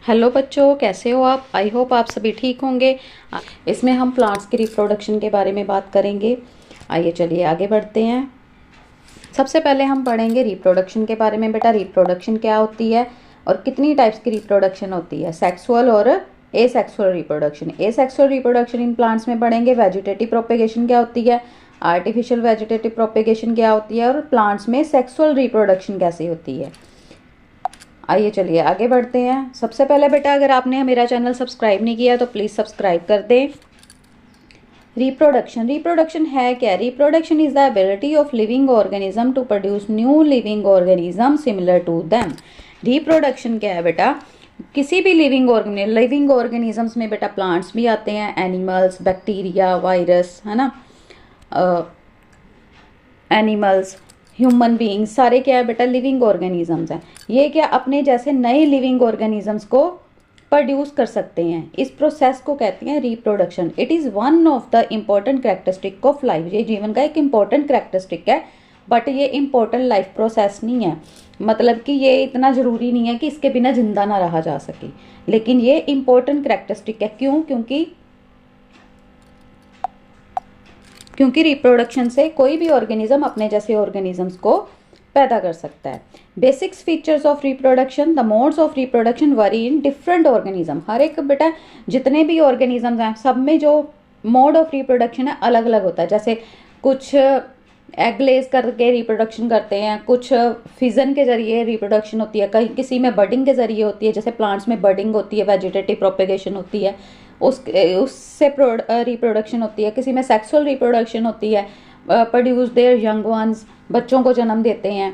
Hello बच्चों, कैसे हो आप? आई होप आप सभी ठीक होंगे। इसमें हम प्लांट्स के रिप्रोडक्शन के बारे में बात करेंगे। आइए चलिए आगे बढ़ते हैं। सबसे पहले हम पढ़ेंगे रिप्रोडक्शन के बारे में। बेटा, रिप्रोडक्शन क्या होती है और कितनी टाइप्स की रिप्रोडक्शन होती है? सेक्सुअल और asexual reproduction. Asexual reproduction in plants में पढ़ेंगे। वेजिटेटिव प्रोपेगेशन क्या होती है, आर्टिफिशियल वेजिटेटिव प्रोपेगेशन क्या होती है, और प्लांट्स में सेक्सुअल रिप्रोडक्शन कैसे होती है। आइए चलिए आगे बढ़ते हैं। सबसे पहले बेटा, अगर आपने मेरा चैनल सब्सक्राइब नहीं किया तो प्लीज़ सब्सक्राइब कर दें। रिप्रोडक्शन है क्या? Reproduction is the ability of living organism to produce new living organism similar to them. Reproduction क्या है बेटा? किसी भी लिविंग ऑर्गेनिजम्स में बेटा प्लांट्स भी आते हैं, एनिमल्स, बैक्टीरिया, वायरस, है ना, एनिमल्स, ह्यूमन बीइंग्स, सारे क्या है बेटा? लिविंग ऑर्गेनिजम्स हैं। ये क्या अपने जैसे नए लिविंग ऑर्गेनिजम्स को प्रोड्यूस कर सकते हैं। इस प्रोसेस को कहते हैं reproduction. It is one of the important characteristic of life. ये जीवन का एक इम्पोर्टेंट कैरेक्टरिस्टिक है, बट ये इम्पोर्टेंट लाइफ प्रोसेस नहीं है। मतलब कि ये इतना ज़रूरी नहीं है कि इसके बिना जिंदा ना रहा जा सके, लेकिन ये इम्पोर्टेंट कैरेक्टरिस्टिक है। क्यों? क्योंकि रिप्रोडक्शन से कोई भी ऑर्गेनिज्म अपने जैसे ऑर्गेनिजम्स को पैदा कर सकता है। Basics features of reproduction. The modes of reproduction vary in different organism. हर एक बेटा जितने भी ऑर्गेनिजम्स हैं सब में जो मोड ऑफ रिप्रोडक्शन है अलग अलग होता है। जैसे कुछ एग लेस करके रिप्रोडक्शन करते हैं, कुछ फिजन के जरिए रिप्रोडक्शन होती है, कहीं किसी में बडिंग के जरिए होती है। जैसे प्लांट्स में बडिंग होती है, वेजिटेटिव प्रोपेगेशन होती है, उससे रिप्रोडक्शन होती है। किसी में सेक्सुअल रिप्रोडक्शन होती है, प्रोड्यूस देयर यंग वंस, बच्चों को जन्म देते हैं,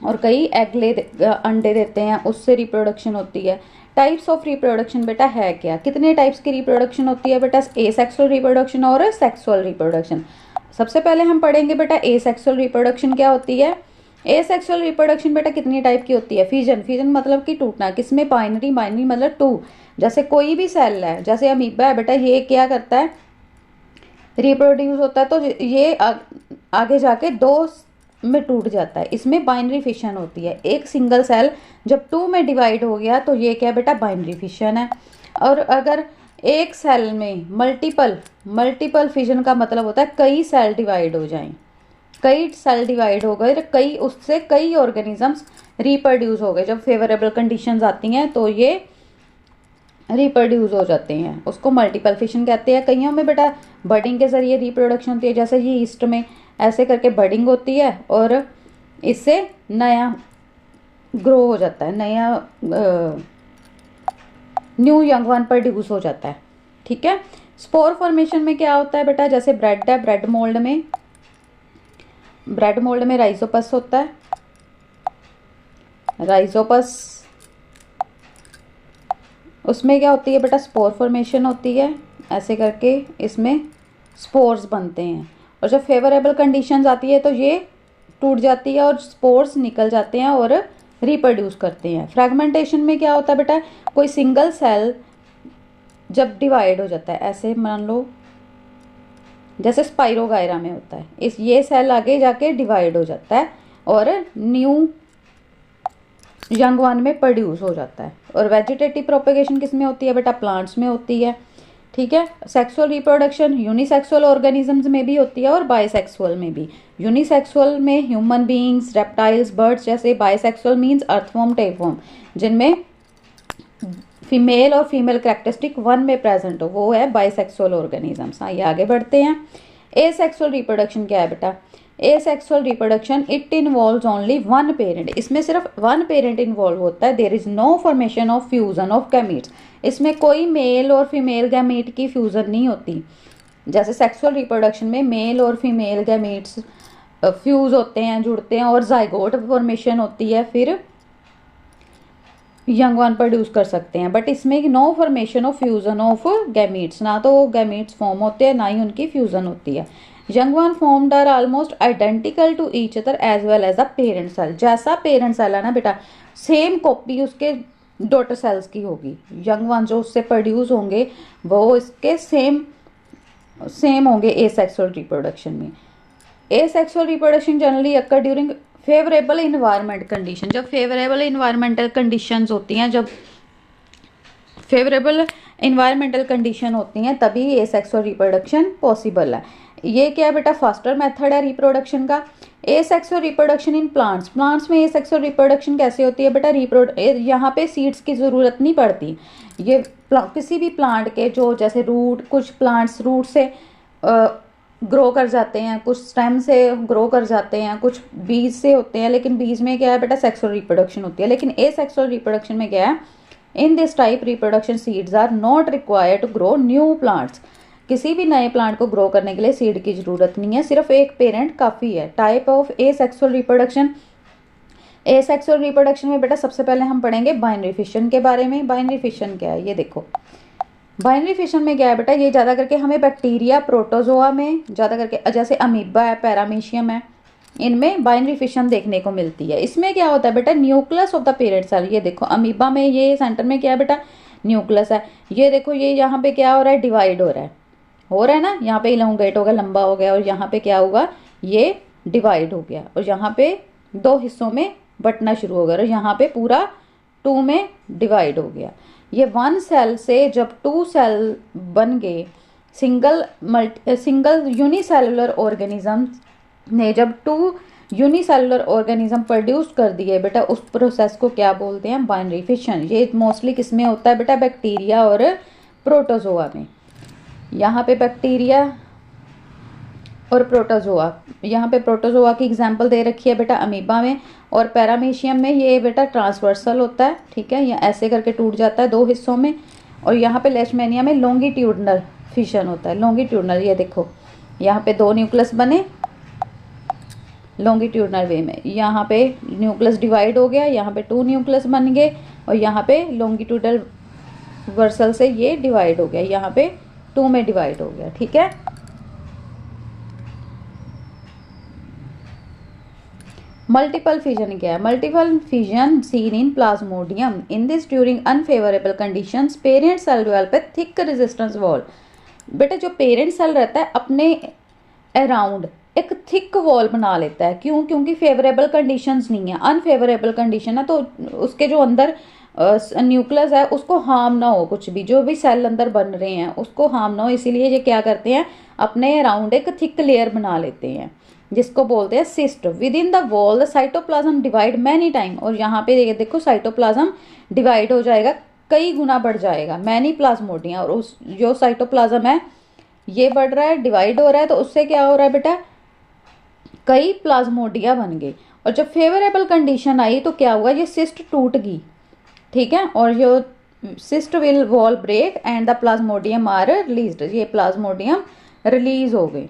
और कई अंडे देते हैं, उससे रिप्रोडक्शन होती है। टाइप्स ऑफ रिप्रोडक्शन बेटा है क्या? कितने टाइप्स की रिप्रोडक्शन होती है बेटा? एसेक्सुअल रिप्रोडक्शन और सेक्सुअल रिप्रोडक्शन। सबसे पहले हम पढ़ेंगे बेटा एसेक्सुअल रिप्रोडक्शन क्या होती है। एसेक्सुअल रिप्रोडक्शन बेटा कितनी टाइप की होती है? फिजन मतलब कि टूटना। किसमें? बाइनरी मतलब टू। जैसे कोई भी सेल है, जैसे अमीबा है बेटा, ये क्या करता है? रिप्रोड्यूस होता है, तो ये आगे जाके दो में टूट जाता है। इसमें बाइनरी फिशन होती है। एक सिंगल सेल जब टू में डिवाइड हो गया तो ये क्या बेटा? बाइनरी फिशन है। और अगर एक सेल में मल्टीपल फिशन का मतलब होता है कई सेल डिवाइड हो जाएं, कई सेल डिवाइड हो गए, कई उससे कई ऑर्गेनिजम्स रिप्रोड्यूस हो गए। जब फेवरेबल कंडीशंस आती हैं तो ये रिप्रोड्यूस हो जाते हैं, उसको मल्टीपल फिशन कहते हैं। कईयों में बेटा बडिंग के जरिए रिप्रोडक्शन होती है, जैसे ये ईस्ट में ऐसे करके बडिंग होती है और इससे नया ग्रो हो जाता है, नया न्यू यंग वन प्रोड्यूस हो जाता है। ठीक है। स्पोर फॉर्मेशन में क्या होता है बेटा? जैसे ब्रेड है, ब्रेड मोल्ड में राइजोपस होता है। राइजोपस उसमें क्या होती है बेटा? स्पोर फॉर्मेशन होती है, ऐसे करके इसमें स्पोर्स बनते हैं। और जब फेवरेबल कंडीशंस आती है तो ये टूट जाती है और स्पोर्स निकल जाते हैं और रिप्रोड्यूस करते हैं। फ्रैगमेंटेशन में क्या होता है बेटा? कोई सिंगल सेल जब डिवाइड हो जाता है, ऐसे मान लो जैसे स्पाइरोगायरा में होता है, ये सेल आगे जाके डिवाइड हो जाता है और न्यू यंग वन में प्रोड्यूस हो जाता है। और वेजिटेटिव प्रोपेगेशन किस में होती है बेटा? प्लांट्स में होती है। ठीक है। सेक्सुअल रिप्रोडक्शन यूनिसेक्सुअल ऑर्गेनिजम्स में भी होती है और बाइसेक्सुअल में भी। यूनिसेक्सुअल में ह्यूमन बीइंग्स, रेप्टाइल्स, बर्ड्स जैसे। बाइसेक्सुअल मीन्स अर्थवॉर्म, टेपवॉर्म, जिनमें फीमेल और फीमेल कैरेक्टरिस्टिक वन में प्रेजेंट हो, वो है बाइसेक्सुअल ऑर्गेनिजम्स। आइए आगे बढ़ते हैं। एसेक्सुअल रिप्रोडक्शन क्या है बेटा? Asexual reproduction it involves only one parent. इसमें सिर्फ वन पेरेंट इन्वॉल्व होता है। There is no formation of fusion of gametes. इसमें कोई मेल और फीमेल गैमीट की फ्यूजन नहीं होती। जैसे सेक्सुअल रिप्रोडक्शन में मेल और फीमेल गैमीट्स फ्यूज होते हैं, जुड़ते हैं, और जाइगोट फॉर्मेशन होती है, फिर यंग वन प्रोड्यूस कर सकते हैं। बट इसमें no formation of fusion of gametes, ना तो गैमीट्स फॉर्म होते हैं ना ही उनकी फ्यूजन होती है। Young one formed are almost identical to each other as well as the parent cell. जैसा पेरेंट सेल है ना बेटा, सेम कॉपी उसके डॉटर सेल्स की होगी। यंग वन जो उससे प्रोड्यूस होंगे वो इसके सेम होंगे एसेक्सुअल रिप्रोडक्शन में। एसेक्सुअल रिप्रोडक्शन जनरली अकर ड्यूरिंग फेवरेबल इन्वायरमेंट कंडीशन। जब फेवरेबल इन्वायरमेंटल कंडीशंस होती हैं, जब फेवरेबल इन्वायरमेंटल कंडीशन होती हैं तभी एसेक्सुअल रिप्रोडक्शन पॉसिबल है। ये क्या है बेटा, फास्टर मेथड है रिप्रोडक्शन का। Asexual reproduction in plants, plants में एसेक्सुअल रिप्रोडक्शन कैसे होती है बेटा, यहाँ पे सीड्स की ज़रूरत नहीं पड़ती। ये किसी भी प्लांट के जो जैसे रूट, कुछ प्लांट्स रूट से ग्रो कर जाते हैं, कुछ स्टेम से ग्रो कर जाते हैं, कुछ बीज से होते हैं, लेकिन बीज में क्या है बेटा, सेक्सुअल रिप्रोडक्शन होती है। लेकिन एसेक्सुअल रिप्रोडक्शन में क्या है, in this type reproduction seeds are not required to grow new plants. किसी भी नए प्लांट को ग्रो करने के लिए सीड की जरूरत नहीं है, सिर्फ एक पेरेंट काफ़ी है। Type of asexual reproduction, asexual reproduction में बेटा सबसे पहले हम पढ़ेंगे बाइनरी फिशन के बारे में। बाइनरी फिशन क्या है, ये देखो। बाइनरी फिशन में क्या है बेटा, ये ज़्यादा करके हमें बैक्टीरिया, प्रोटोजोआ में ज़्यादा करके, जैसे अमीबा है, पैरामीशियम है, इनमें बाइनरी फिशन देखने को मिलती है। इसमें क्या होता है बेटा, nucleus of the parent cell. ये देखो अमीबा में ये सेंटर में क्या है बेटा, न्यूक्लियस है। ये देखो ये यहाँ पे क्या हो रहा है, डिवाइड हो रहा है ना, यहाँ पे इलोंगेट हो गया, लंबा हो गया, और यहाँ पे क्या होगा, ये डिवाइड हो गया, और यहाँ पे 2 हिस्सों में बंटना शुरू हो गया, और यहाँ पे पूरा 2 में डिवाइड हो गया। ये 1 सेल से जब 2 सेल बन गए, सिंगल यूनिसेलुलर ऑर्गेनिज्म ने जब 2 यूनिसेलुलर ऑर्गेनिज्म प्रोड्यूस कर दिए बेटा, उस प्रोसेस को क्या बोलते हैं, बाइनरी फिशन। ये मोस्टली किसमें होता है बेटा, बैक्टीरिया और प्रोटोजोआ में। यहाँ पे बैक्टीरिया और प्रोटोजोआ, यहाँ पे प्रोटोजोआ की एग्जांपल दे रखी है बेटा अमीबा में, और पैरामीशियम में ये बेटा ट्रांसवर्सल होता है, ठीक है, या ऐसे करके टूट जाता है 2 हिस्सों में। और यहाँ पे लेशमेनिया में लॉन्गिट्यूडनल फिशन होता है, लॉन्गिट्यूडनल। ये देखो यहाँ पे 2 न्यूक्लियस बने लॉन्गिट्यूडनल वे में, यहाँ पे न्यूक्लियस डिवाइड हो गया, यहाँ पे 2 न्यूक्लियस बन गए, और यहाँ पे लॉन्गिट्यूडनल वर्सल से ये डिवाइड हो गया, यहाँ पे 2 में डिवाइड हो गया, ठीक है। मल्टीपल फिजन क्या है, multiple fission seen in plasmodium. In this during unfavourable conditions parent cell develop a thick resistance wall. बेटा जो पेरेंट सेल रहता है अपने अराउंड एक थिक वॉल बना लेता है, क्यों, क्योंकि फेवरेबल कंडीशंस नहीं है, अनफेवरेबल कंडीशन है, तो उसके जो अंदर न्यूक्लियस है उसको हार्म ना हो, कुछ भी जो भी सेल अंदर बन रहे हैं उसको हार्म ना हो, इसीलिए ये क्या करते हैं, अपने अराउंड एक थिक लेयर बना लेते हैं, जिसको बोलते हैं cyst. With in the wall the cytoplasm divide many time. और यहाँ पे देखो साइटोप्लाज्म डिवाइड हो जाएगा, कई गुना बढ़ जाएगा, मैनी प्लाज्मोडिया। और उस जो साइटोप्लाज्म है ये बढ़ रहा है, डिवाइड हो रहा है, तो उससे क्या हो रहा है बेटा, कई प्लाज्मोडिया बन गए। और जब फेवरेबल कंडीशन आई तो क्या हुआ, ये सिस्ट टूट गई, ठीक है, और जो cyst will wall break and the plasmodium are released. ये प्लाज्मोडियम रिलीज हो गए।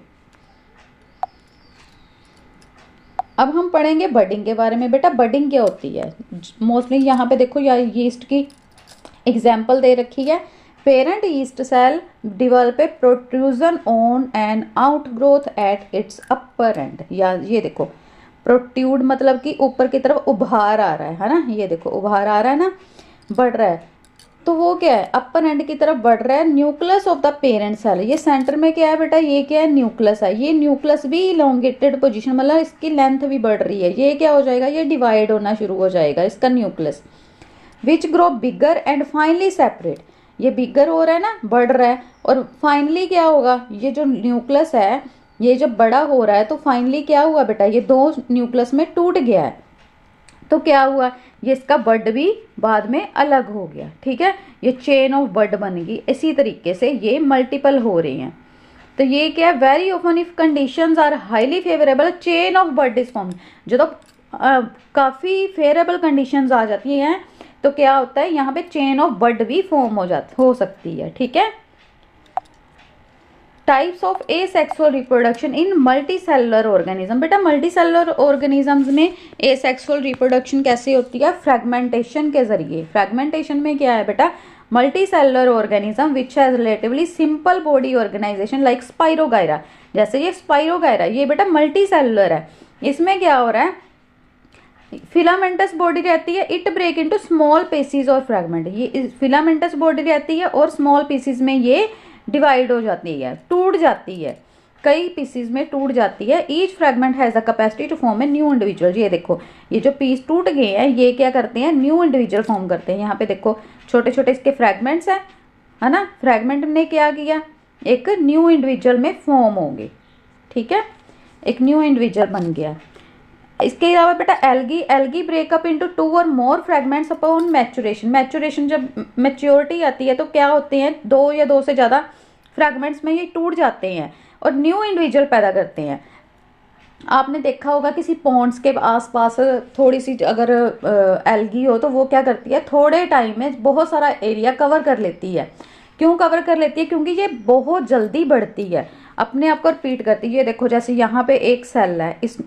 अब हम पढ़ेंगे बडिंग के बारे में। बेटा बडिंग क्या होती है, मोस्टली यहाँ पे देखो या यीस्ट की एग्जाम्पल दे रखी है। Parent yeast cell develop a protrusion on and out growth at its upper end. या ये देखो प्रोट्यूड मतलब कि ऊपर की तरफ उभार आ रहा है ना, ये देखो उभार आ रहा है ना, बढ़ रहा है, तो वो क्या है, अपर एंड की तरफ बढ़ रहा है। Nucleus of the parent cell, ये सेंटर में क्या है बेटा, ये क्या है, न्यूक्लियस है। ये न्यूक्लियस भी इलोंगेटेड पोजीशन, मतलब इसकी लेंथ भी बढ़ रही है। ये क्या हो जाएगा, ये डिवाइड होना शुरू हो जाएगा इसका nucleus, which grow bigger and finally separate. ये बिगर हो रहा है ना, बढ़ रहा है, और फाइनली क्या होगा, ये जो न्यूक्लियस है ये जब बड़ा हो रहा है तो फाइनली क्या हुआ बेटा, ये 2 न्यूक्लियस में टूट गया है, तो क्या हुआ, ये इसका बड भी बाद में अलग हो गया, ठीक है, ये चेन ऑफ बड बन गई। इसी तरीके से ये मल्टीपल हो रही हैं। तो ये क्या है, very often if conditions are highly favourable chain of bud is form. जो तो काफ़ी फेवरेबल कंडीशंस आ जाती हैं तो क्या होता है, यहाँ पे चेन ऑफ बड भी फॉर्म हो सकती है, ठीक है। Types of asexual reproduction in multicellular organism. बेटा मल्टीसेलुलर ऑर्गेनिजम्स में एसेक्सुअल रिप्रोडक्शन कैसे होती है, फ्रैगमेंटेशन के जरिए। फ्रैगमेंटेशन में क्या है बेटा, multicellular organism which has relatively simple body organisation like spirogyra. जैसे ये स्पाइरोगायरा, ये बेटा मल्टीसेलुलर है, इसमें क्या हो रहा है, फिलामेंटस बॉडी रहती है, it break into small pieces और फ्रैगमेंट। ये फिलामेंटस बॉडी रहती है और स्मॉल पीसीज में ये डिवाइड हो जाती है, टूट जाती है, कई पीसीज में टूट जाती है। Each fragment has the capacity to form a new individual. ये देखो, ये जो पीस टूट गए हैं ये क्या करते हैं, न्यू इंडिविजुअल फॉर्म करते हैं। यहाँ पे देखो छोटे छोटे इसके फ्रेगमेंट्स हैं, है ना। फ्रेगमेंट ने क्या किया, एक न्यू इंडिविजुअल में फॉर्म होंगे, ठीक है, एक न्यू इंडिविजुअल बन गया। इसके अलावा बेटा एल्गी ब्रेकअप इनटू 2 और मोर फ्रेगमेंट्स अपॉन मैचुरेशन। मैचुरेशन जब मैच्योरिटी आती है तो क्या होते हैं, 2 या 2 से ज़्यादा फ्रेगमेंट्स में ये टूट जाते हैं और न्यू इंडिविजुअल पैदा करते हैं। आपने देखा होगा किसी पॉन्ड्स के आसपास थोड़ी सी अगर एल्गी हो तो वो क्या करती है, थोड़े टाइम में बहुत सारा एरिया कवर कर लेती है। क्यों कवर कर लेती है, क्योंकि ये बहुत जल्दी बढ़ती है, अपने आप को रिपीट करती है। ये देखो जैसे यहाँ पे एक सेल है, इस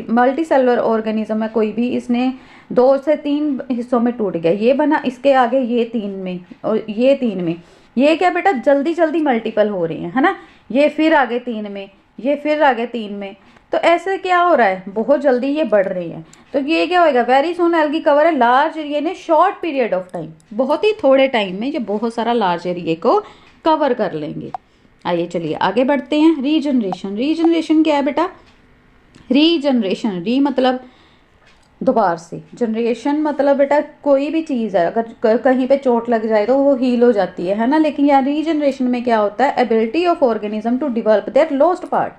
मल्टी सेलुलर ऑर्गेनिज्म है कोई भी, इसने 2 से 3 हिस्सों में टूट गया, ये बना, इसके आगे ये 3 में और ये 3 में। ये क्या बेटा जल्दी जल्दी मल्टीपल हो रही है ना। ये फिर आगे 3 में, ये फिर आगे 3 में, तो ऐसे क्या हो रहा है, बहुत जल्दी ये बढ़ रही है। तो ये क्या होएगा, वेरी सून एल्गी कवर है लार्ज एरिया ने शॉर्ट पीरियड ऑफ टाइम। बहुत ही थोड़े टाइम में ये बहुत सारा लार्ज एरिया को कवर कर लेंगे। आइए चलिए आगे बढ़ते हैं। रीजनरेशन। रीजनरेशन क्या है बेटा, रीजनरेशन, री मतलब दोबारा से, जनरेशन मतलब बेटा कोई भी चीज़ है अगर कहीं पे चोट लग जाए तो वो हील हो जाती है ना। लेकिन यहाँ रीजनरेशन में क्या होता है, ability of organism to develop their lost part,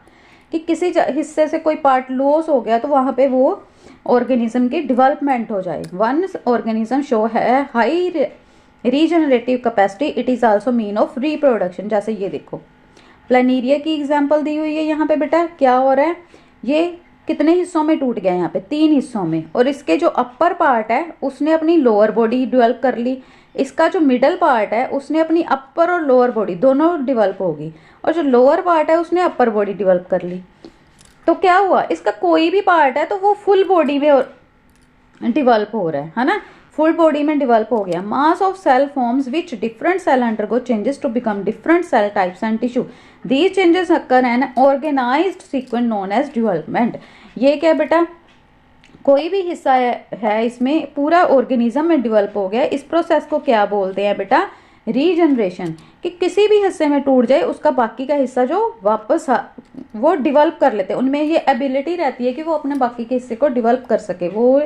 कि किसी हिस्से से कोई पार्ट लॉस हो गया तो वहाँ पे वो ऑर्गेनिज्म की डेवलपमेंट हो जाए। वन ऑर्गेनिज्म शो है high regenerative capacity, it is also mean of reproduction. जैसे ये देखो प्लानिरिया की एग्जाम्पल दी हुई है यहाँ पे बेटा, क्या हो रहा है, ये कितने हिस्सों में टूट गया, यहाँ पे 3 हिस्सों में, और इसके जो अपर पार्ट है उसने अपनी लोअर बॉडी डेवलप कर ली, इसका जो मिडल पार्ट है उसने अपनी अपर और लोअर बॉडी दोनों डेवलप होगी, और जो लोअर पार्ट है उसने अपर बॉडी डेवलप कर ली। तो क्या हुआ, इसका कोई भी पार्ट है तो वो फुल बॉडी में डेवलप हो रहा है ना, फुल बॉडी में डेवलप हो गया। Mass of cell forms which different cell undergo changes to become different cell types and tissue, these changes occur an organised sequence known as development. ये क्या बेटा, कोई भी हिस्सा है इसमें पूरा ऑर्गेनिज्म में डेवलप हो गया, इस प्रोसेस को क्या बोलते हैं बेटा, रीजनरेशन। कि किसी भी हिस्से में टूट जाए उसका बाकी का हिस्सा जो वापस वो डेवलप कर लेते हैं, उनमें ये एबिलिटी रहती है कि वो अपने बाकी के हिस्से को डेवलप कर सके, वो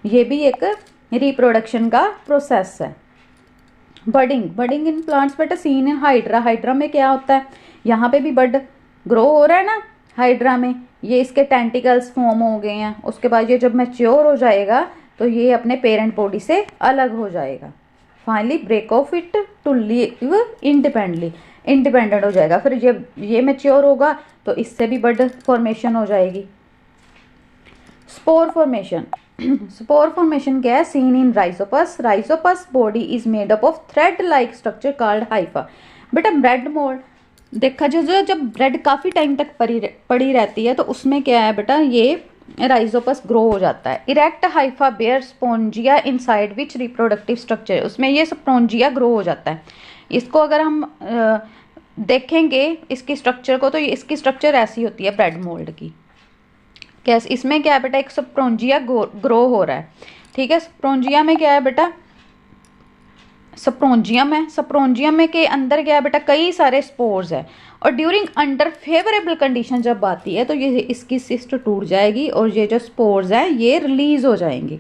ये भी एक रिप्रोडक्शन का प्रोसेस है। बडिंग इन प्लांट्स बेटा सीन इन हाइड्रा। हाइड्रा में क्या होता है, यहाँ पे भी बड ग्रो हो रहा है ना हाइड्रा में, ये इसके टेंटिकल्स फॉर्म हो गए हैं, उसके बाद ये जब मैच्योर हो जाएगा तो ये अपने पेरेंट बॉडी से अलग हो जाएगा। Finally break off it to live independent हो जाएगा। फिर जब ये मैच्योर होगा तो इससे भी बड फॉर्मेशन हो जाएगी। Spore formation. स्पोर फॉर्मेशन क्या है, seen in Rhizopus. Rhizopus body is made up of thread like structure called Haifa. बेटा ब्रेड मोल्ड देखा जो जब ब्रेड काफ़ी टाइम तक पड़ी रहती है तो उसमें क्या है बेटा, ये राइजोपस ग्रो हो जाता है। Erect hypha bear sporangia inside which reproductive structure, उसमें ये स्पोंजिया ग्रो हो जाता है। इसको अगर हम देखेंगे इसकी स्ट्रक्चर को तो इसकी स्ट्रक्चर ऐसी होती है ब्रेड मोल्ड की। कैसे, इसमें क्या है बेटा, एक स्पोंजिया ग्रो हो रहा है, ठीक है। स्पोंजिया में क्या है बेटा, स्पोंजियम में के अंदर क्या है बेटा, कई सारे स्पोर्स है, और ड्यूरिंग अंडर फेवरेबल कंडीशन जब आती है तो ये इसकी सिस्ट टूट जाएगी और ये जो स्पोर्स हैं ये रिलीज हो जाएंगे।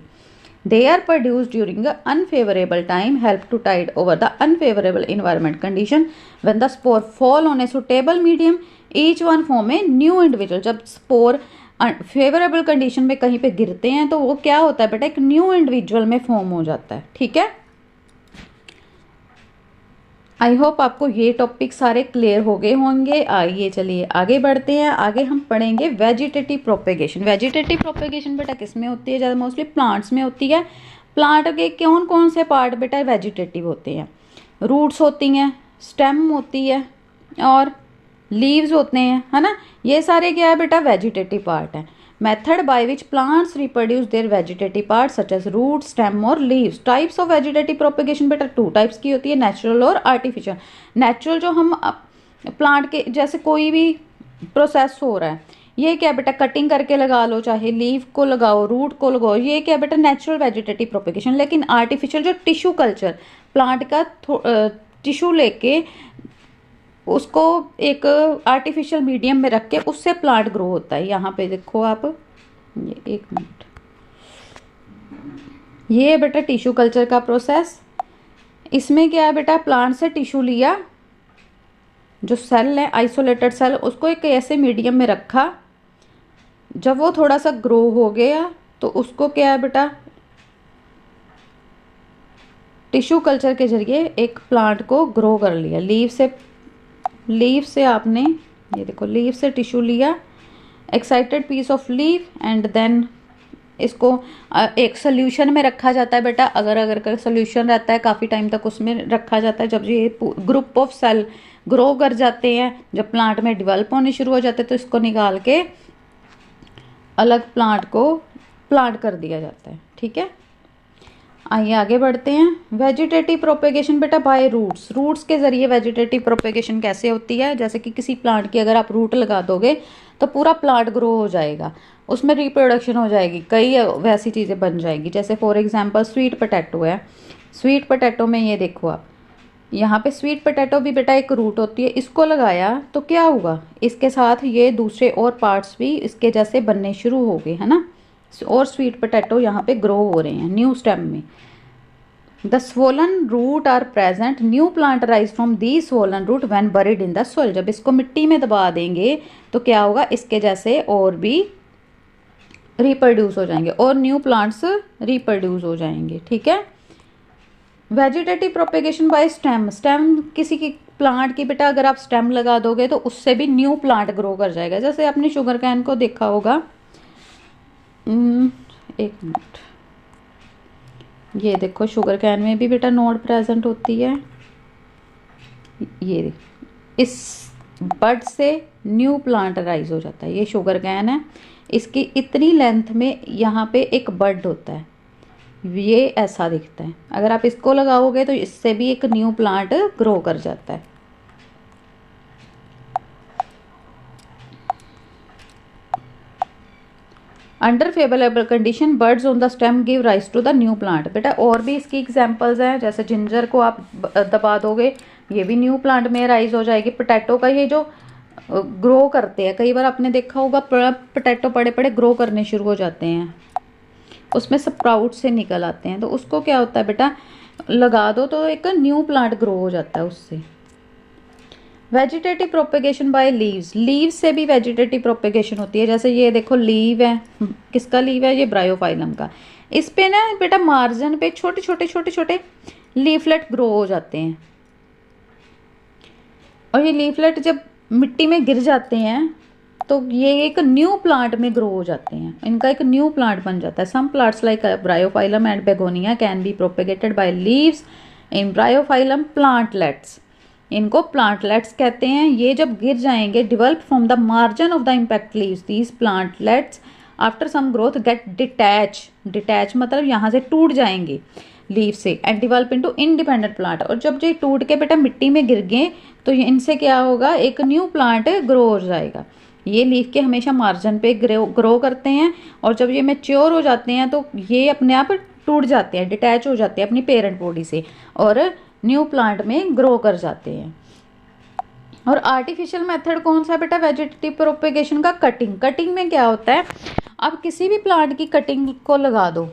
They are produce during unfavourable time, help to tide over the unfavourable environment condition. When the spore fall on a suitable medium each one form a new individual. जब स्पोर फेवरेबल कंडीशन में कहीं पे गिरते हैं तो वो क्या होता है बेटा, एक न्यू इंडिविजुअल में फॉर्म हो जाता है, ठीक है। आई होप आपको ये टॉपिक सारे क्लियर हो गए होंगे। आइए चलिए आगे बढ़ते हैं। आगे हम पढ़ेंगे वेजिटेटिव प्रोपेगेशन। वेजिटेटिव प्रोपेगेशन बेटा किस में होती है, ज़्यादा मोस्टली प्लांट्स में होती है। प्लांट के कौन कौन से पार्ट बेटा वेजिटेटिव होते हैं, रूट्स होती हैं, स्टेम होती है और लीव्स होते हैं, है ना। ये सारे क्या है बेटा, वेजिटेटिव पार्ट है। Method by which plants reproduce their vegetative part such as root, stem और leaves. Types of vegetative propagation बेटा 2 टाइप्स की होती है, नेचुरल और आर्टिफिशियल। नेचुरल जो हम प्लांट के जैसे कोई भी प्रोसेस हो रहा है, ये क्या बेटा, कटिंग करके लगा लो, चाहे लीव को लगाओ, रूट को लगाओ, ये क्या बेटा नेचुरल वेजिटेटिव प्रोपेगेशन। लेकिन आर्टिफिशियल जो टिश्यू कल्चर, प्लांट का टिश्यू लेके उसको एक आर्टिफिशियल मीडियम में रख के उससे प्लांट ग्रो होता है। यहाँ पे देखो आप, ये एक मिनट, ये है बेटा टिश्यू कल्चर का प्रोसेस। इसमें क्या है बेटा, प्लांट से टिश्यू लिया, जो सेल है आइसोलेटेड सेल, उसको एक ऐसे मीडियम में रखा, जब वो थोड़ा सा ग्रो हो गया तो उसको क्या है बेटा, टिश्यू कल्चर के जरिए एक प्लांट को ग्रो कर लिया। लीव से आपने, ये देखो, लीव से टिश्यू लिया, excited piece of leaf, and then इसको एक सोल्यूशन में रखा जाता है बेटा। अगर सोल्यूशन रहता है काफ़ी टाइम तक उसमें रखा जाता है। जब ये ग्रुप ऑफ सेल ग्रो कर जाते हैं, जब प्लांट में डेवलप होने शुरू हो जाते हैं, तो इसको निकाल के अलग प्लांट को प्लांट कर दिया जाता है। ठीक है, आइए आगे बढ़ते हैं। वेजिटेटिव प्रोपेगेशन बेटा बाय रूट्स। रूट्स के जरिए वेजिटेटिव प्रोपेगेशन कैसे होती है, जैसे कि किसी प्लांट की अगर आप रूट लगा दोगे तो पूरा प्लांट ग्रो हो जाएगा, उसमें रिप्रोडक्शन हो जाएगी, कई वैसी चीज़ें बन जाएगी। जैसे फॉर एग्जांपल स्वीट पोटैटो है। स्वीट पोटैटो में ये देखो आप, यहाँ पे स्वीट पोटैटो भी बेटा एक रूट होती है, इसको लगाया तो क्या होगा, इसके साथ ये दूसरे और पार्ट्स भी इसके जैसे बनने शुरू हो गए, है ना, और स्वीट पोटैटो यहाँ पे ग्रो हो रहे हैं न्यू स्टेम में। The swollen root are present, new plant rise from the swollen root when buried in the soil. जब इसको मिट्टी में दबा देंगे तो क्या होगा, इसके जैसे और भी रिप्रोड्यूस हो जाएंगे और न्यू प्लांट्स रिप्रोड्यूस हो जाएंगे। ठीक है, vegetative propagation by stem. Stem किसी की प्लांट की बेटा अगर आप स्टेम लगा दोगे तो उससे भी न्यू प्लांट ग्रो कर जाएगा। जैसे आपने शुगर कैन को देखा होगा, एक मिनट, ये देखो शुगर कैन में भी बेटा नोड प्रेजेंट होती है। ये इस बड से न्यू प्लांट राइज हो जाता है। ये शुगर कैन है, इसकी इतनी लेंथ में यहाँ पे एक बड होता है, ये ऐसा दिखता है। अगर आप इसको लगाओगे तो इससे भी एक न्यू प्लांट ग्रो कर जाता है। Under favourable condition buds on the stem give rise to the new plant. बेटा और भी इसकी एग्जांपल्स हैं, जैसे जिंजर को आप दबा दोगे, ये भी न्यू प्लांट में राइज हो जाएगी। पोटैटो का ये जो ग्रो करते हैं, कई बार आपने देखा होगा पोटैटो पड़े पड़े ग्रो करने शुरू हो जाते हैं, उसमें स्प्राउट से निकल आते हैं, तो उसको क्या होता है बेटा, लगा दो तो एक न्यू प्लांट ग्रो हो जाता है उससे। Vegetative propagation by leaves. Leaves से भी वेजिटेटिव प्रोपेगेशन होती है। जैसे ये देखो लीव है, किसका लीव है, ये ब्रायोफाइलम का। इस पे ना बेटा मार्जिन पे छोटे छोटे लीफलेट ग्रो हो जाते हैं, और ये लीफलेट जब मिट्टी में गिर जाते हैं तो ये एक न्यू प्लांट में ग्रो हो जाते हैं, इनका एक न्यू प्लांट बन जाता है। Some plants like bryophyllum and begonia can be propagated by leaves in bryophyllum plantlets. इनको प्लांटलेट्स कहते हैं। ये जब गिर जाएंगे, develop from the margin of the impact leaves, these plantlets after some growth get detach मतलब यहाँ से टूट जाएंगे लीव से, and develop into independent plant. और जब ये टूट के बेटा मिट्टी में गिर गए तो इनसे क्या होगा, एक न्यू प्लांट ग्रो हो जाएगा। ये लीफ के हमेशा मार्जिन पे ग्रो करते हैं, और जब ये मैच्योर हो जाते हैं तो ये अपने आप टूट जाते हैं, डिटैच हो जाते हैं अपनी पेरेंट बॉडी से, और न्यू प्लांट में ग्रो कर जाते हैं। और आर्टिफिशियल मेथड कौन सा बेटा वेजिटेटिव प्रोपेगेशन का, कटिंग। कटिंग में क्या होता है, आप किसी भी प्लांट की कटिंग को लगा दो,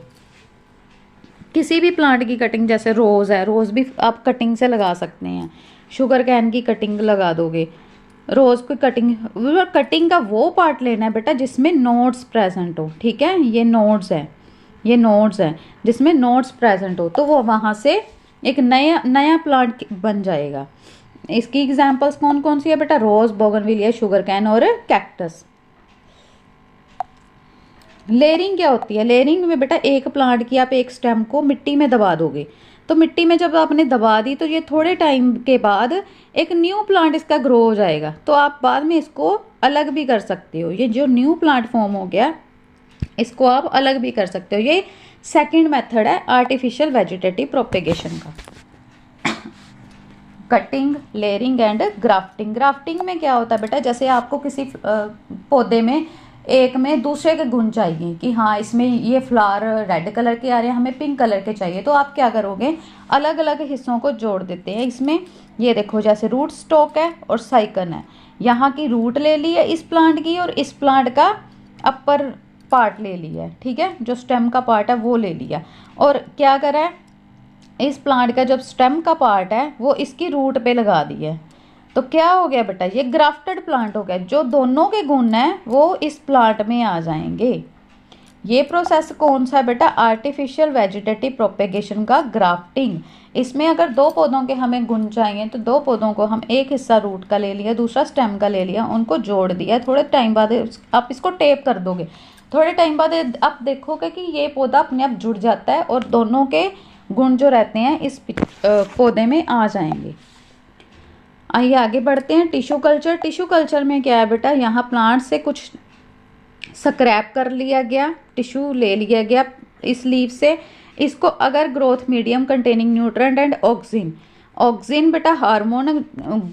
किसी भी प्लांट की कटिंग, जैसे रोज है, रोज भी आप कटिंग से लगा सकते हैं। शुगर कैन की कटिंग लगा दोगे, रोज की कटिंग का वो पार्ट लेना है बेटा जिसमें नोड्स प्रेजेंट हो। ठीक है, ये नोड्स हैं जिसमें नोड्स प्रेजेंट हो, तो वो वहां से एक नया प्लांट बन जाएगा। इसकी एग्जांपल्स कौन कौन सी है बेटा, रोज, बोगनविलिया, शुगर कैन और कैक्टस। लेयरिंग क्या होती है, लेयरिंग में बेटा एक प्लांट की आप एक स्टेम को मिट्टी में दबा दोगे, तो मिट्टी में जब आपने दबा दी तो ये थोड़े टाइम के बाद एक न्यू प्लांट इसका ग्रो हो जाएगा, तो आप बाद में इसको अलग भी कर सकते हो। ये जो न्यू प्लांट फॉर्म हो गया इसको आप अलग भी कर सकते हो। ये सेकंड मेथड है आर्टिफिशियल वेजिटेटिव प्रोपेगेशन का। Cutting, layering and grafting. Grafting में क्या होता है बेटा, जैसे आपको किसी पौधे में एक में दूसरे के गुण चाहिए कि हाँ इसमें ये फ्लावर रेड कलर के आ रहे हैं, हमें पिंक कलर के चाहिए, तो आप क्या करोगे, अलग अलग हिस्सों को जोड़ देते हैं इसमें। ये देखो जैसे रूट स्टॉक है और साइकन है, यहाँ की रूट ले ली है इस प्लांट की और इस प्लांट का अपर पार्ट ले लिया है, ठीक है, जो स्टेम का पार्ट है वो ले लिया। और क्या करा है, इस प्लांट का जब स्टेम का पार्ट है वो इसकी रूट पे लगा दिया है, तो क्या हो गया बेटा, ये ग्राफ्टेड प्लांट हो गया, जो दोनों के गुण हैं वो इस प्लांट में आ जाएंगे। ये प्रोसेस कौन सा है बेटा, आर्टिफिशियल वेजिटेटिव प्रोपेगेशन का ग्राफ्टिंग। इसमें अगर दो पौधों के हमें गुण चाहिए तो दो पौधों को हम एक हिस्सा रूट का ले लिया, दूसरा स्टेम का ले लिया, उनको जोड़ दिया, थोड़े टाइम बाद आप इसको टेप कर दोगे, थोड़े टाइम बाद आप देखोगे कि ये पौधा अपने आप जुड़ जाता है और दोनों के गुण जो रहते हैं इस पौधे में आ जाएंगे। आइए आगे बढ़ते हैं। Tissue culture. टिश्यू कल्चर में क्या है बेटा, यहाँ प्लांट से कुछ स्क्रैप कर लिया गया, टिश्यू ले लिया गया इस लीफ से, इसको अगर growth medium containing nutrient and oxygen, oxygen बेटा हार्मोन,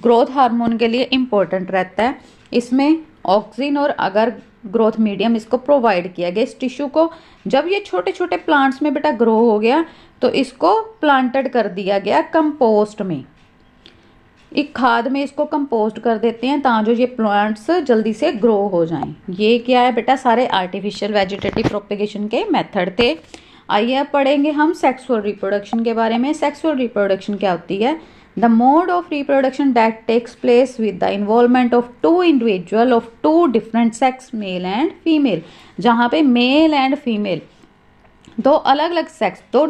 ग्रोथ हार्मोन के लिए इम्पोर्टेंट रहता है, इसमें ऑक्सीन और अगर ग्रोथ मीडियम इसको प्रोवाइड किया गया इस टिश्यू को, जब ये छोटे छोटे प्लांट्स में बेटा ग्रो हो गया तो इसको प्लांटेड कर दिया गया कंपोस्ट में, एक खाद में इसको कंपोस्ट कर देते हैं ताकि जो ये प्लांट्स जल्दी से ग्रो हो जाएं। ये क्या है बेटा, सारे आर्टिफिशियल वेजिटेटिव प्रोपेगेशन के मेथड थे। आइए अब पढ़ेंगे हम सेक्सुअल रिप्रोडक्शन के बारे में। सेक्सुअल रिप्रोडक्शन क्या होती है, the mode of reproduction that takes place with the involvement of two individual of two different sex, male and female, जहाँ पे मेल एंड फीमेल दो अलग अलग सेक्स, दो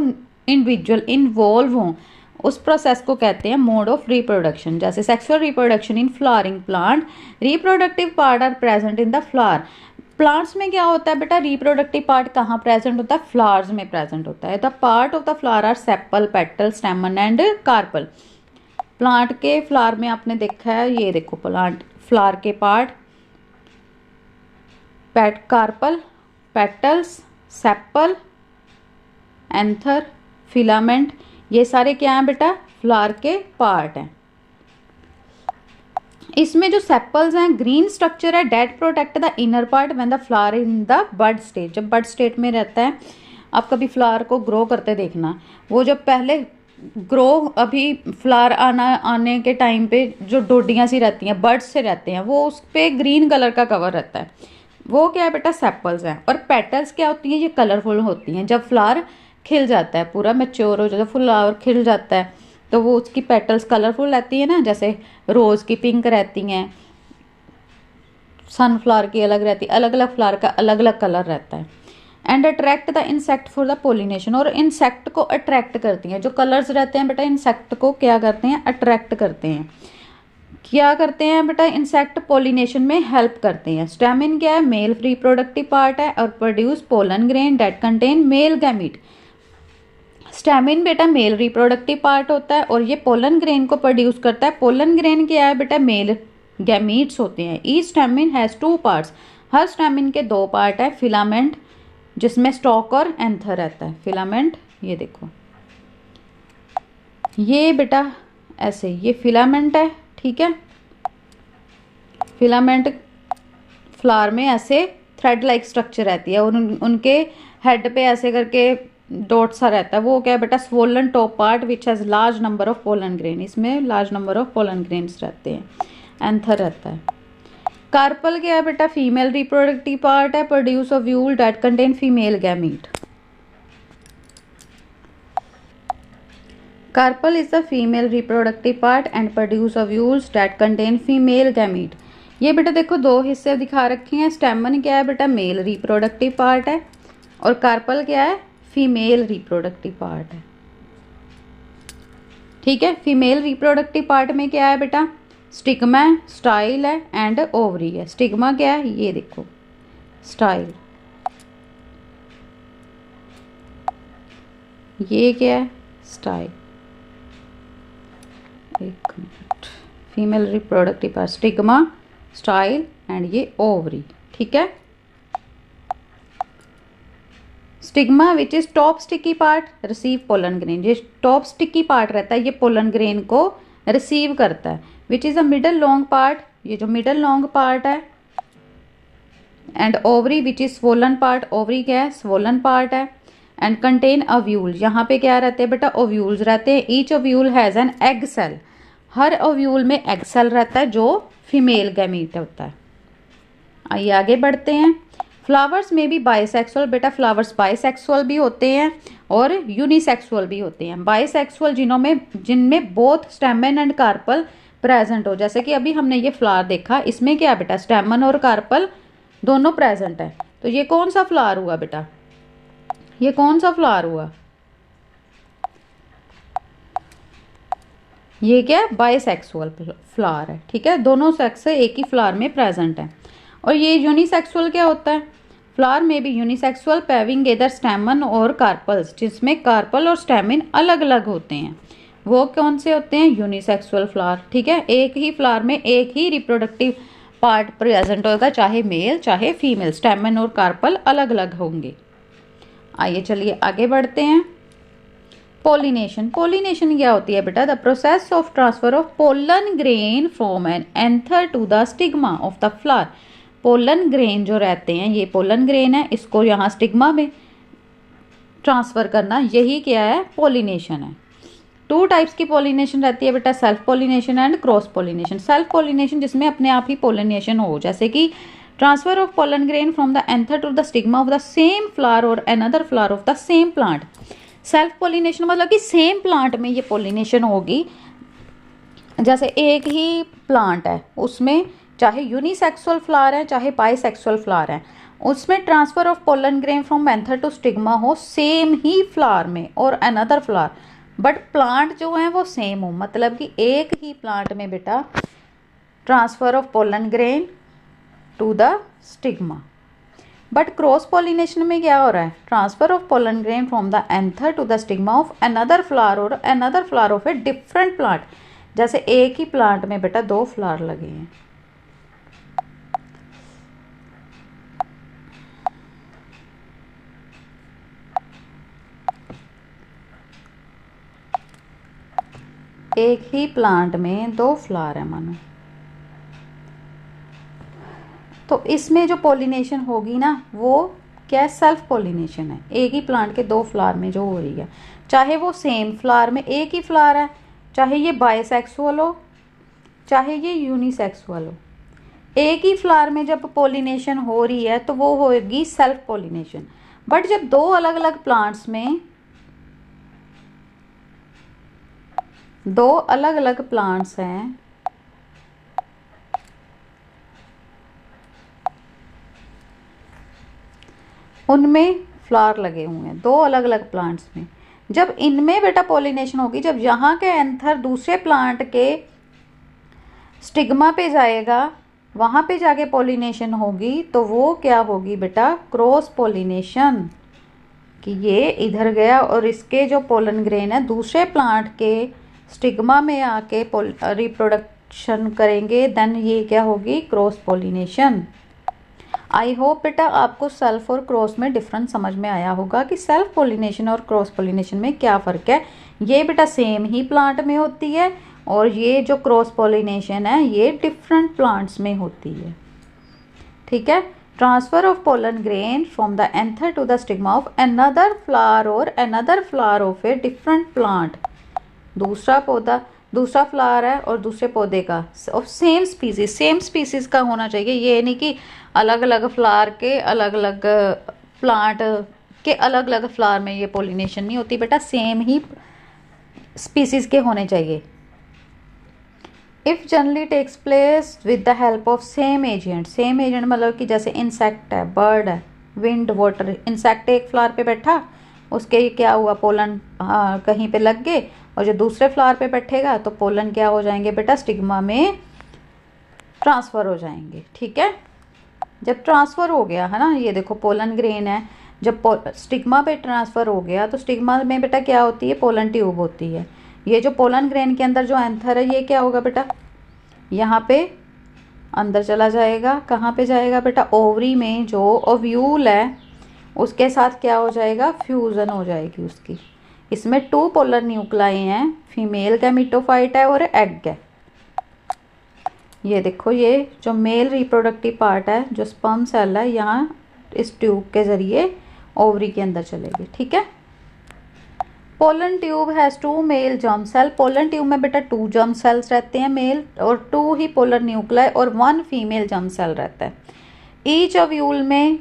इंडिविजुअल इन्वॉल्व हों, उस प्रोसेस को कहते हैं मोड ऑफ रिप्रोडक्शन। जैसे sexual reproduction in flowering plant, reproductive part are present in the flower. Plants में क्या होता है बेटा, रिप्रोडक्टिव पार्ट कहाँ प्रेजेंट होता है, फ्लावर्स में प्रेजेंट होता है। The part of the flower are sepal, petal, stamen and carpel. Plant के फ्लावर में आपने देखा है, ये देखो प्लांट फ्लावर के part, carpel, petals, sepal, anther, filament, ये सारे क्या हैं बेटा, फ्लावर के पार्ट हैं। इसमें जो सेपल्स हैं, ग्रीन स्ट्रक्चर है, that protect the inner part when the flower in the bud stage, जब बड स्टेट में रहता है। आप कभी फ्लावर को ग्रो करते देखना, वो जब पहले ग्रो, अभी फ्लावर आने के टाइम पे जो डोडियाँ सी रहती हैं, बर्ड्स से रहते हैं, वो उस पर ग्रीन कलर का कवर रहता है, वो क्या है बेटा, सेपल्स हैं। और पेटल्स क्या होती हैं, ये कलरफुल होती हैं। जब फ्लावर खिल जाता है, पूरा मैच्योर हो जाता है, फ्लावर खिल जाता है, तो वो उसकी पेटल्स कलरफुल रहती है ना, जैसे रोज़ की पिंक रहती हैं, सनफ्लावर की अलग रहती है, अलग अलग फ्लावर का अलग अलग कलर रहता है। And attract the insect for the pollination, और इंसेक्ट को अट्रैक्ट करती हैं, जो कलर्स रहते हैं बेटा इंसेक्ट को क्या करते हैं, अट्रैक्ट करते हैं। क्या करते हैं बेटा, इंसेक्ट पोलिनेशन में हेल्प करते हैं। स्टेमिन क्या है, मेल रिप्रोडक्टिव पार्ट है और produce pollen grain that contain male gamete. Stamen बेटा मेल रिप्रोडक्टिव पार्ट होता है और ये पोलन ग्रेन को प्रोड्यूस करता है। पोलन ग्रेन क्या है बेटा, मेल गैमीट्स होते हैं। Each stamen has two parts, her stamen के दो पार्ट है। फिलामेंट जिसमें स्टॉक और एंथर रहता है, फिलामेंट ये देखो, ये बेटा ऐसे ये फिलामेंट है, ठीक है। फिलामेंट फ्लावर में ऐसे थ्रेड लाइक स्ट्रक्चर रहती है और उनके हेड पे ऐसे करके डॉट सा रहता है, वो क्या है बेटा, swollen top part which has large number of pollen grain, इसमें large number of pollen grains रहते हैं। एंथर रहता है। कार्पल क्या है बेटा, फीमेल रिप्रोडक्टिव पार्ट है, produce ovule that contain female gamete. Carpel is the female reproductive part and produce ovules that contain female gamete. ये बेटा देखो दो हिस्से दिखा रखे हैं। स्टेमन क्या है बेटा, मेल रिप्रोडक्टिव पार्ट है और कार्पल क्या है, फीमेल रिप्रोडक्टिव पार्ट है, ठीक है। फीमेल रिप्रोडक्टिव पार्ट में क्या है बेटा, स्टिग्मा है, स्टाइल है एंड ओवरी है। स्टिग्मा क्या है, ये देखो स्टाइल, ये क्या है, स्टाइल। एक minute, female reproductive part stigma, style and ये ओवरी, ठीक है। Stigma which is top sticky part receive pollen grain, ये टॉप स्टिकी पार्ट रहता है, ये पोलन ग्रेन को रिसीव करता है। Which is a middle long part, ये जो मिडल लॉन्ग पार्ट है and ovary which is swollen part, ovary क्या है, स्वोलन पार्ट है। एंड कंटेन ओव्यूल, यहाँ पे क्या रहते हैं बेटा, ओव्यूल्स रहते हैं। Each ovule has an egg cell, हर ओव्यूल में एग सेल रहता है जो फीमेल गैमीट होता है। आइए आगे बढ़ते हैं। फ्लावर्स में भी बाइसेक्सुअल, बेटा फ्लावर्स बाइसेक्सुअल भी होते हैं और यूनिसेक्सुअल भी होते हैं। बाइसेक्सुअल जिनमें both stamen and carpel present हो, जैसे कि अभी हमने ये फ्लावर देखा, इसमें क्या बेटा, स्टेमन और कार्पल दोनों प्रेजेंट है। तो ये कौन सा फ्लावर हुआ बेटा, ये कौन सा फ्लावर हुआ, ये क्या है, बाइसेक्सुअल फ्लावर है। ठीक है, दोनों सेक्स से एक ही फ्लावर में प्रेजेंट है। और ये यूनिसेक्सुअल क्या होता है, फ्लावर में भी यूनिसेक्सुअल पैविंग एदर स्टेमन और कार्पल्स, जिसमें कार्पल और स्टेमिन अलग अलग होते हैं, वो कौन से होते हैं, यूनिसेक्सुअल फ्लावर। ठीक है, एक ही फ्लावर में एक ही रिप्रोडक्टिव पार्ट प्रेजेंट होगा, चाहे मेल चाहे फीमेल, स्टेमन और कार्पल अलग अलग होंगे। आइए चलिए आगे बढ़ते हैं। पोलिनेशन, पोलिनेशन क्या होती है बेटा, the process of transfer of pollen grain from an anther to the stigma of the flower. Pollen grain जो रहते हैं, ये पोलन ग्रेन है, इसको यहाँ स्टिग्मा में ट्रांसफर करना, यही क्या है, पोलिनेशन है। टू टाइप्स की पोलिनेशन रहती है बेटा, self pollination and cross pollination. Self pollination जिसमें अपने आप ही पोलिनेशन हो, जैसे कि transfer of pollen grain from the anther to the stigma of the same flower और another flower of the same plant. Self pollination मतलब कि सेम प्लांट में ये पोलिनेशन होगी, जैसे एक ही प्लांट है, उसमें चाहे यूनिसेक्सुअल फ्लावर है चाहे बाइसेक्सुअल फ्लावर है, उसमें transfer of pollen grain from anther to stigma हो सेम ही फ्लावर में और अनदर फ्लावर, बट प्लांट जो है वो सेम हो, मतलब कि एक ही प्लांट में बेटा transfer of pollen grain to the stigma. But cross pollination में क्या हो रहा है, transfer of pollen grain from the anther to the stigma of another flower और another flower of a different plant, जैसे एक ही प्लांट में बेटा दो फ्लावर लगे हैं। एक ही प्लांट में दो फ्लावर है मानो, तो इसमें जो पोलिनेशन होगी ना वो क्या है, सेल्फ पोलिनेशन है, एक ही प्लांट के दो फ्लावर में जो हो रही है, चाहे वो सेम फ्लावर में एक ही फ्लावर है, चाहे ये बाइसेक्सुअल हो चाहे ये यूनिसेक्सुअल हो, एक ही फ्लावर में जब पोलिनेशन हो रही है तो वो होगी सेल्फ पोलिनेशन। बट जब दो अलग अलग प्लांट्स में, दो अलग अलग प्लांट्स हैं, उनमें फ्लावर लगे हुए हैं दो अलग अलग प्लांट्स में, जब इनमें बेटा पोलिनेशन होगी, जब यहाँ के एंथर दूसरे प्लांट के स्टिग्मा पे जाएगा, वहाँ पे जाके पोलिनेशन होगी, तो वो क्या होगी बेटा, क्रॉस पोलिनेशन, कि ये इधर गया और इसके जो पोलन ग्रेन है दूसरे प्लांट के स्टिग्मा में आके रिप्रोडक्शन करेंगे, देन ये क्या होगी, क्रॉस पोलिनेशन। आई होप बेटा आपको सेल्फ और क्रॉस में डिफरेंस समझ में आया होगा कि सेल्फ पोलिनेशन और क्रॉस पोलिनेशन में क्या फ़र्क है। ये बेटा सेम ही प्लांट में होती है और ये जो क्रॉस पोलिनेशन है ये डिफरेंट प्लांट्स में होती है। ठीक है, transfer of pollen grain from the anther to the stigma of another flower और another flower of a different plant. दूसरा पौधा, दूसरा फ्लावर है और दूसरे पौधे का of same species, same species का होना चाहिए, ये नहीं कि अलग अलग फ्लावर के अलग अलग प्लांट के अलग अलग फ्लावर में ये पोलिनेशन नहीं होती बेटा, सेम ही स्पीसीज के होने चाहिए। If generally takes place with the help of same agent, same agent मतलब कि जैसे इंसेक्ट है, बर्ड है, विंड, वाटर, इंसेक्ट एक फ्लावर पे बैठा, उसके क्या हुआ, पोलन कहीं पे लग गए, और जो दूसरे फ्लावर पे बैठेगा तो पोलन क्या हो जाएंगे बेटा, स्टिग्मा में ट्रांसफ़र हो जाएंगे। ठीक है, जब ट्रांसफ़र हो गया है ना, ये देखो पोलन ग्रेन है, जब स्टिग्मा पे ट्रांसफ़र हो गया तो स्टिग्मा में बेटा क्या होती है, पोलन ट्यूब होती है। ये जो पोलन ग्रेन के अंदर जो एंथर है ये क्या होगा बेटा, यहाँ पे अंदर चला जाएगा, कहाँ पे जाएगा बेटा, ओवरी में जो ओव्यूल है उसके साथ क्या हो जाएगा, फ्यूज़न हो जाएगी उसकी। इसमें 2 पोलर न्यूक्लाई हैं, फीमेल गैमीटोफाइट है और एग है। ये देखो, ये जो मेल रिप्रोडक्टिव पार्ट है, जो स्पर्म सेल है, यहाँ इस ट्यूब के ज़रिए ओवरी के अंदर चलेगी। ठीक है। Pollen tube has 2 male germ cell. Pollen tube में बेटा 2 जर्म सेल्स रहते हैं मेल, और 2 ही पोलर न्यूक्लियाई और 1 फीमेल जर्म सेल रहता है। ईच ओव्यूल में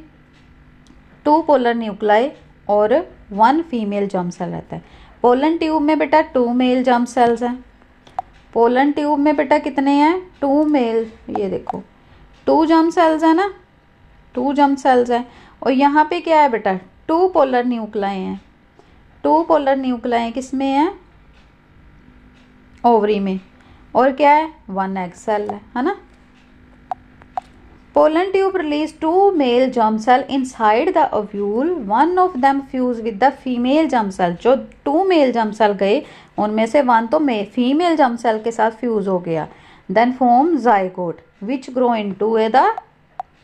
2 पोलर न्यूक्लियाई और 1 फीमेल जर्म सेल रहता है। पोलन ट्यूब में बेटा 2 मेल जर्म सेल्स हैं। पोलन ट्यूब में बेटा कितने हैं? 2 मेल, ये देखो 2 जर्म सेल्स है ना, 2 जर्म सेल्स हैं। और यहाँ पे क्या है बेटा? 2 पोलर न्यूक्लियाई हैं। 2 पोलर न्यूक्लियाई किस में है? ओवरी में। और क्या है? 1 एग सेल है ना। Pollen tube release 2 male germ cell inside the ovule. One of them fuse with the female germ cell. जो 2 male germ cell गए उनमें से 1 तो female germ cell के साथ fuse हो गया. Then form zygote which grow into the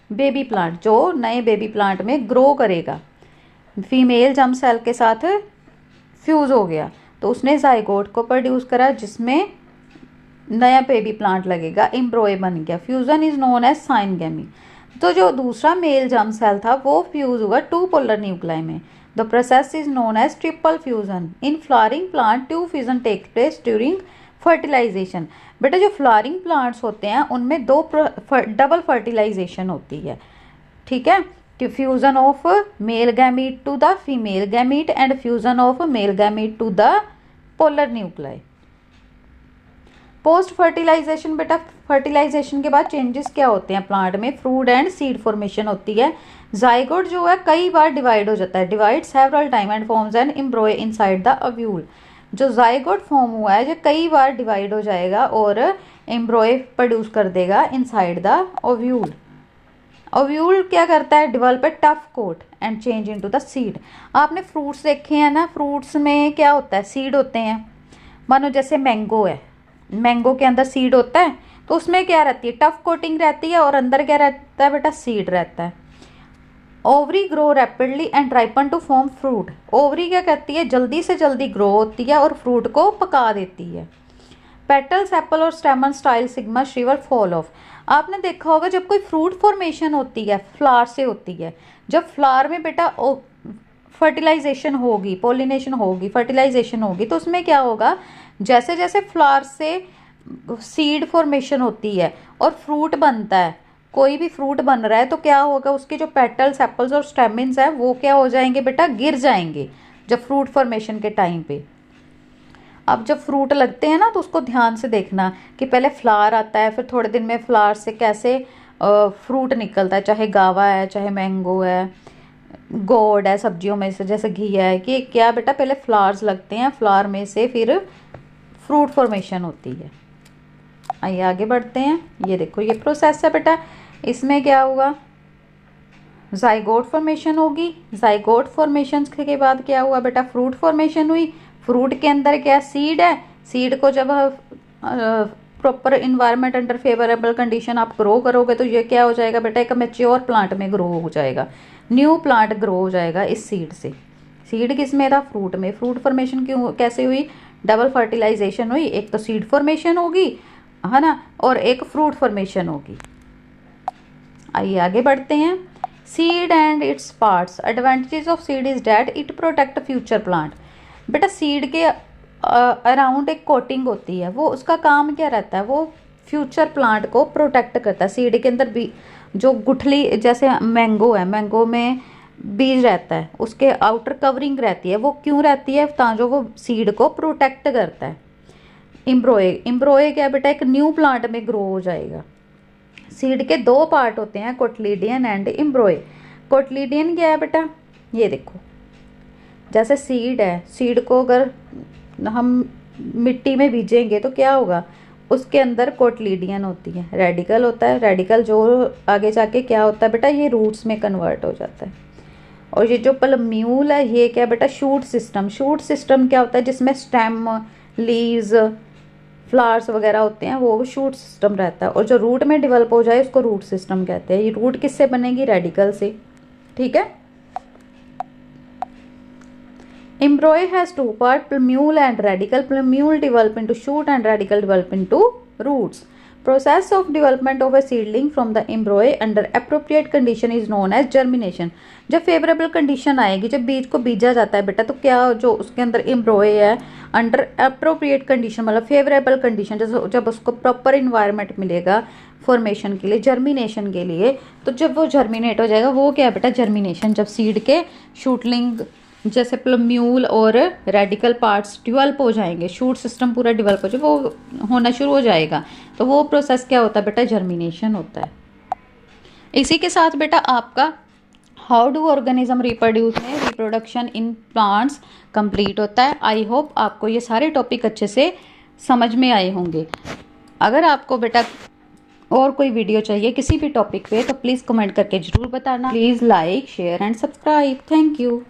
baby plant. जो नए baby plant में grow करेगा. Female germ cell के साथ fuse हो गया तो उसने zygote को produce करा जिसमें नया बेबी प्लांट लगेगा, एम्ब्रोए बन गया। Fusion is known as syngamy. तो जो दूसरा मेल जर्म सेल था वो फ्यूज हुआ 2 पोलर न्यूक्लियाई में। The process is known as triple fusion. In flowering plant 2 fusion take place during fertilization. बेटा जो फ्लावरिंग प्लांट्स होते हैं उनमें 2 डबल फर्टिलाइजेशन होती है। ठीक है, कि fusion of male gamete to the female gamete and fusion of male gamete to the polar nuclei. Post fertilization, बेटा फर्टिलाइजेशन के बाद चेंजेस क्या होते हैं प्लांट में? फ्रूट एंड सीड फॉर्मेशन होती है। जाइगोट जो है कई बार डिवाइड हो जाता है, divide several time and forms an embryo inside the ovule. जो जाइगोट फॉर्म हुआ है जो कई बार डिवाइड हो जाएगा और एम्ब्रोए प्रोड्यूस कर देगा इनसाइड द ओव्यूल। ओव्यूल क्या करता है? Develop a tough coat and change into the seed. आपने फ्रूट्स देखे हैं ना, फ्रूट्स में क्या होता है? सीड होते हैं। मानो जैसे मैंगो है, मैंगो के अंदर सीड होता है तो उसमें क्या रहती है? टफ कोटिंग रहती है और अंदर क्या रहता है बेटा? सीड रहता है। Ovary grow rapidly and ripen to form fruit. Ovary क्या करती है? जल्दी से जल्दी ग्रो होती है और फ्रूट को पका देती है। पेटल्स, एप्पल और स्टेमन style sigma Shriver fall of. आपने देखा होगा जब कोई फ्रूट फॉर्मेशन होती है फ्लावर से होती है, जब फ्लावर में बेटा फर्टिलाइजेशन होगी, पोलिनेशन होगी, फर्टिलाइजेशन होगी तो उसमें क्या होगा? जैसे जैसे फ्लावर से सीड फॉर्मेशन होती है और फ्रूट बनता है, कोई भी फ्रूट बन रहा है तो क्या होगा? उसके जो पेटल्स, एप्पल्स और स्टेमिन्स हैं वो क्या हो जाएंगे बेटा? गिर जाएंगे जब फ्रूट फॉर्मेशन के टाइम पे। अब जब फ्रूट लगते हैं ना तो उसको ध्यान से देखना कि पहले फ्लावर आता है, फिर थोड़े दिन में फ्लावर से कैसे फ्रूट निकलता है, चाहे गावा है, चाहे मैंगो है, गोड है, सब्जियों में से जैसे घी है, कि क्या बेटा पहले फ्लावर्स लगते हैं, फ्लावर में से फिर फ्रूट फॉर्मेशन होती है। आइए आगे बढ़ते हैं। ये देखो ये प्रोसेस है बेटा, इसमें क्या होगा? जाइगोट फॉर्मेशन होगी। जाइगोट फॉर्मेशन के बाद क्या हुआ बेटा? फ्रूट फॉर्मेशन हुई। फ्रूट के अंदर क्या? सीड है। सीड को जब proper environment under favourable condition आप ग्रो करोगे तो ये क्या हो जाएगा बेटा? एक मैच्योर प्लांट में ग्रो हो जाएगा, न्यू प्लांट ग्रो हो जाएगा इस सीड से। सीड किस में था? फ्रूट में। फ्रूट फॉर्मेशन क्यों कैसे हुई? डबल फर्टिलाइजेशन हुई। एक तो सीड फॉर्मेशन होगी है ना, और एक फ्रूट फॉर्मेशन होगी। आइए आगे बढ़ते हैं। Seed and its parts. Advantages of seed is that it protect future plant. बेटा सीड के अराउंड एक कोटिंग होती है, वो उसका काम क्या रहता है? वो फ्यूचर प्लांट को प्रोटेक्ट करता है। सीड के अंदर भी जो गुठली, जैसे मैंगो है, मैंगो में बीज रहता है, उसके आउटर कवरिंग रहती है, वो क्यों रहती है? ताकि वो सीड को प्रोटेक्ट करता है। एम्ब्रोए, एम्ब्रोए क्या बेटा? एक न्यू प्लांट में ग्रो हो जाएगा। सीड के 2 पार्ट होते हैं, कोटलीडियन एंड एम्ब्रोए। कोटलीडियन क्या है बेटा? ये देखो, जैसे सीड है, सीड को अगर हम मिट्टी में बीजेंगे तो क्या होगा? उसके अंदर कोटलीडियन होती है, रेडिकल होता है। रेडिकल जो आगे जाके क्या होता है बेटा? ये रूट्स में कन्वर्ट हो जाता है। और ये जो प्लम्यूल है ये क्या बेटा? Shoot system. शूट सिस्टम क्या होता है? जिसमें स्टेम, लीव्स, फ्लावर्स वगैरह होते हैं, वो शूट सिस्टम रहता है। और जो रूट में डेवलप हो जाए उसको रूट सिस्टम कहते हैं। ये रूट किससे बनेगी? रेडिकल से। ठीक है। Embryo has 2 parts, plumule and radical. Plumule develop into shoot and radical develop into roots. Process of development of a seedling from the embryo under appropriate condition is known as germination. जब favourable condition आएगी, जब बीज को बीजा जाता है बेटा, तो क्या जो उसके अंदर एम्ब्रॉय है अंडर अप्रोप्रिएट कंडीशन मतलब फेवरेबल कंडीशन, जैसे जब उसको प्रॉपर इन्वायरमेंट मिलेगा फॉर्मेशन के लिए, जर्मिनेशन के लिए, तो जब वो जर्मिनेट हो जाएगा, वो क्या है बेटा जर्मिनेशन। जब सीड के शूटलिंग जैसे प्लम्यूल और रेडिकल पार्ट्स डिवेल्प हो जाएंगे, शूट सिस्टम पूरा डिवेल्प हो जाए, वो होना शुरू हो जाएगा, तो वो प्रोसेस क्या होता है बेटा जर्मिनेशन होता है। इसी के साथ बेटा आपका हाउ डू ऑर्गेनिज्म रिप्रोड्यूस में रिप्रोडक्शन इन प्लांट्स कंप्लीट होता है। आई होप आपको ये सारे टॉपिक अच्छे से समझ में आए होंगे। अगर आपको बेटा और कोई वीडियो चाहिए किसी भी टॉपिक पे, तो प्लीज़ कमेंट करके ज़रूर बताना। Please like share and subscribe. Thank you.